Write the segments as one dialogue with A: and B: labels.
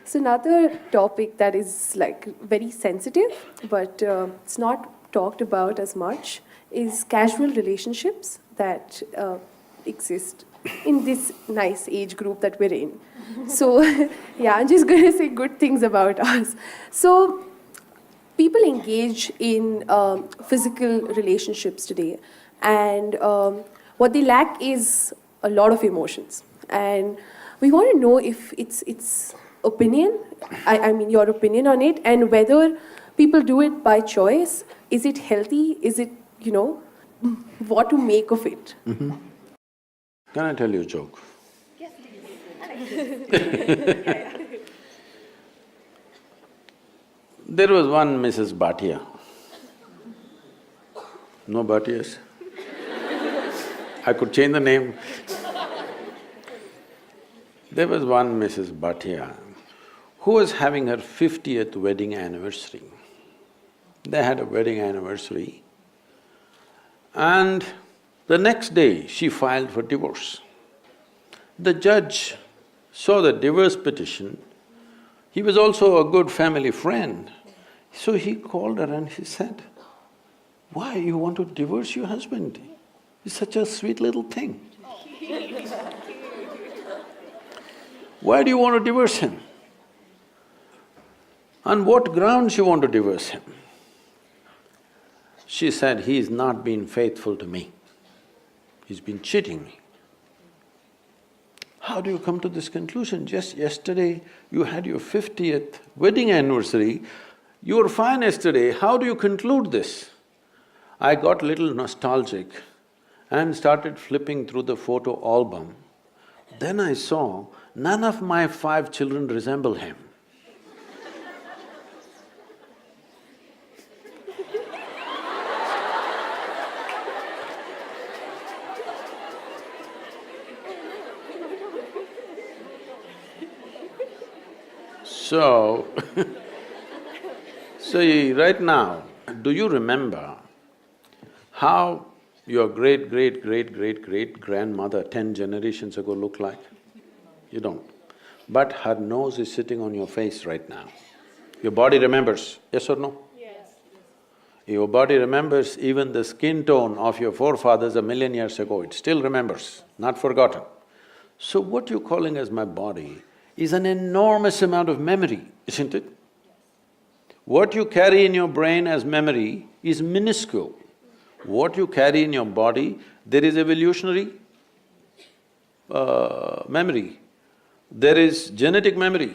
A: So another topic that is like very sensitive, but it's not talked about as much, is casual relationships that exist in this nice age group that we're in. So yeah, I'm just going to say good things about us. So people engage in physical relationships today, and what they lack is a lot of emotions. And we want to know if it's opinion, I mean your opinion on it, and whether people do it by choice. Is it healthy? Is it, what to make of it?
B: Mm-hmm. Can I tell you a joke?
A: Yes, please.
B: There was one Mrs. Bhatia. No Bhatias? I could change the name. There was one Mrs. Bhatia who was having her 50th wedding anniversary. They had a wedding anniversary, and the next day she filed for divorce. The judge saw the divorce petition. He was also a good family friend. So he called her and he said, "Why you want to divorce your husband? He's such a sweet little thing. Why do you want to divorce him? On what grounds you want to divorce him?" She said, "He's not been faithful to me. He's been cheating me." How do you come to this conclusion? Just yesterday you had your 50th wedding anniversary, you were fine yesterday, how do you conclude this? I got little nostalgic and started flipping through the photo album. Then I saw none of my 5 children resemble him. So, right now, do you remember how your great-great-great-great-great-grandmother 10 generations ago looked like? You don't. But her nose is sitting on your face right now. Your body remembers, yes or no?
A: Yes.
B: Your body remembers even the skin tone of your forefathers a million years ago, it still remembers, not forgotten. So what you're calling as my body is an enormous amount of memory, isn't it? What you carry in your brain as memory is minuscule. What you carry in your body, there is evolutionary memory, there is genetic memory,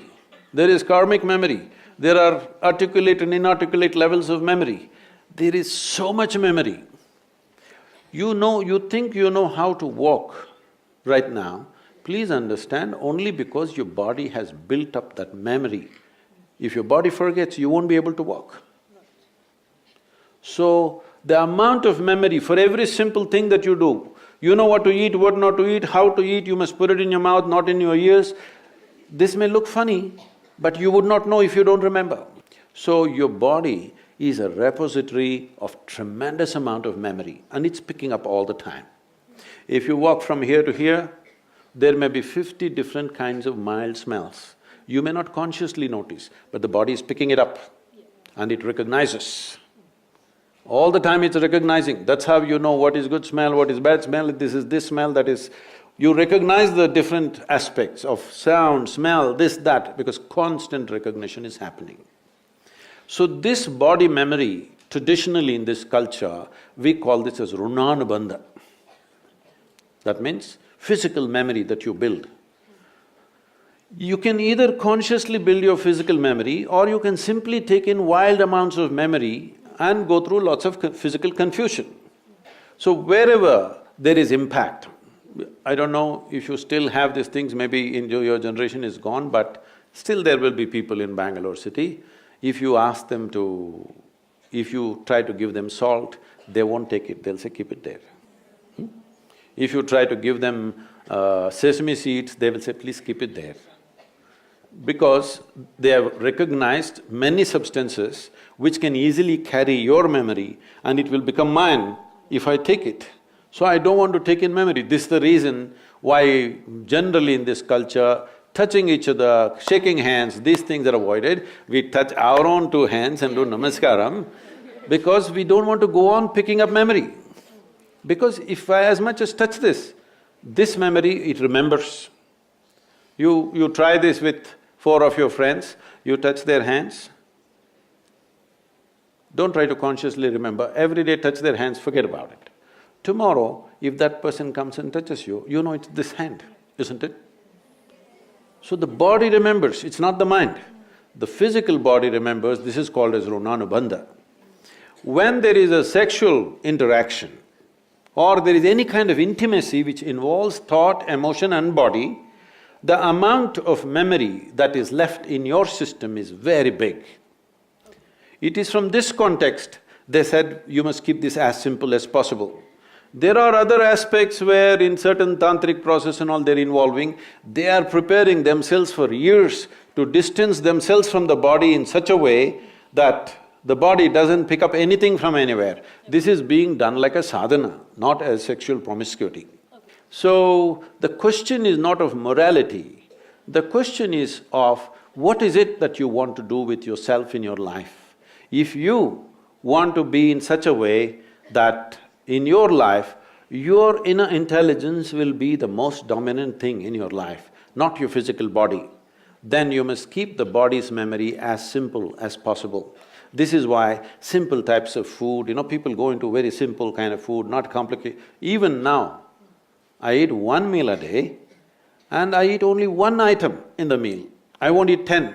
B: there is karmic memory, there are articulate and inarticulate levels of memory. There is so much memory. You think you know how to walk right now, please understand, only because your body has built up that memory. If your body forgets, you won't be able to walk. So, the amount of memory for every simple thing that you do, you know what to eat, what not to eat, how to eat, you must put it in your mouth, not in your ears. This may look funny, but you would not know if you don't remember. So, your body is a repository of tremendous amount of memory and it's picking up all the time. If you walk from here to here, there may be 50 different kinds of mild smells. You may not consciously notice, but the body is picking it up and it recognizes. All the time it's recognizing, that's how you know what is good smell, what is bad smell, this is this smell, that is… You recognize the different aspects of sound, smell, this, that, because constant recognition is happening. So this body memory, traditionally in this culture, we call this as runanubandha. That means physical memory that you build. You can either consciously build your physical memory or you can simply take in wild amounts of memory and go through lots of physical confusion. So wherever there is impact, I don't know if you still have these things, maybe in your generation is gone, but still there will be people in Bangalore city, if you ask them to… if you try to give them salt, they won't take it, they'll say, keep it there. If you try to give them sesame seeds, they will say, please keep it there. Because they have recognized many substances which can easily carry your memory and it will become mine if I take it. So I don't want to take in memory. This is the reason why generally in this culture, touching each other, shaking hands, these things are avoided. We touch our own two hands and do namaskaram because we don't want to go on picking up memory. Because if I as much as touch this memory, it remembers. You try this with 4 of your friends, you touch their hands. Don't try to consciously remember, every day touch their hands, forget about it. Tomorrow, if that person comes and touches you, you know it's this hand, isn't it? So the body remembers, it's not the mind. The physical body remembers, this is called as runanubandha. When there is a sexual interaction or there is any kind of intimacy which involves thought, emotion and body, the amount of memory that is left in your system is very big. It is from this context they said you must keep this as simple as possible. There are other aspects where in certain tantric process and all they're involving, they are preparing themselves for years to distance themselves from the body in such a way that the body doesn't pick up anything from anywhere. This is being done like a sadhana, not as sexual promiscuity. So, the question is not of morality, the question is of what is it that you want to do with yourself in your life. If you want to be in such a way that in your life, your inner intelligence will be the most dominant thing in your life, not your physical body, then you must keep the body's memory as simple as possible. This is why simple types of food, people go into very simple kind of food, not complicated. Even now, I eat 1 meal a day and I eat only 1 item in the meal. I won't eat 10.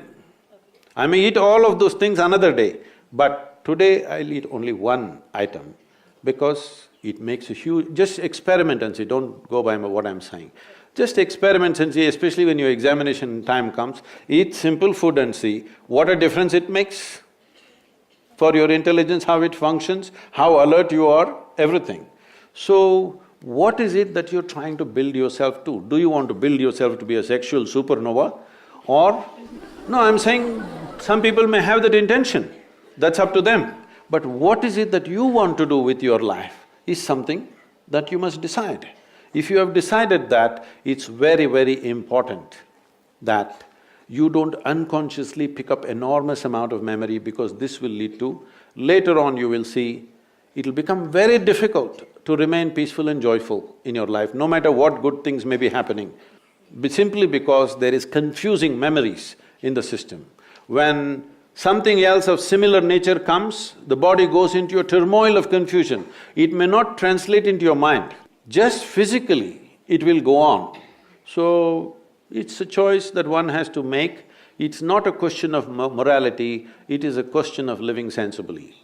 B: I may eat all of those things another day, but today I'll eat only 1 item because it makes a huge… Just experiment and see, don't go by what I'm saying. Just experiment and see, especially when your examination time comes, eat simple food and see what a difference it makes for your intelligence, how it functions, how alert you are, everything. So, what is it that you're trying to build yourself to? Do you want to build yourself to be a sexual supernova? Or… No, I'm saying some people may have that intention, that's up to them. But what is it that you want to do with your life is something that you must decide. If you have decided that, it's very, very important that you don't unconsciously pick up enormous amount of memory because this will lead to… Later on you will see, it'll become very difficult to remain peaceful and joyful in your life, no matter what good things may be happening, simply because there is confusing memories in the system. When something else of similar nature comes, the body goes into a turmoil of confusion. It may not translate into your mind, just physically it will go on. So, it's a choice that one has to make. It's not a question of morality, it is a question of living sensibly.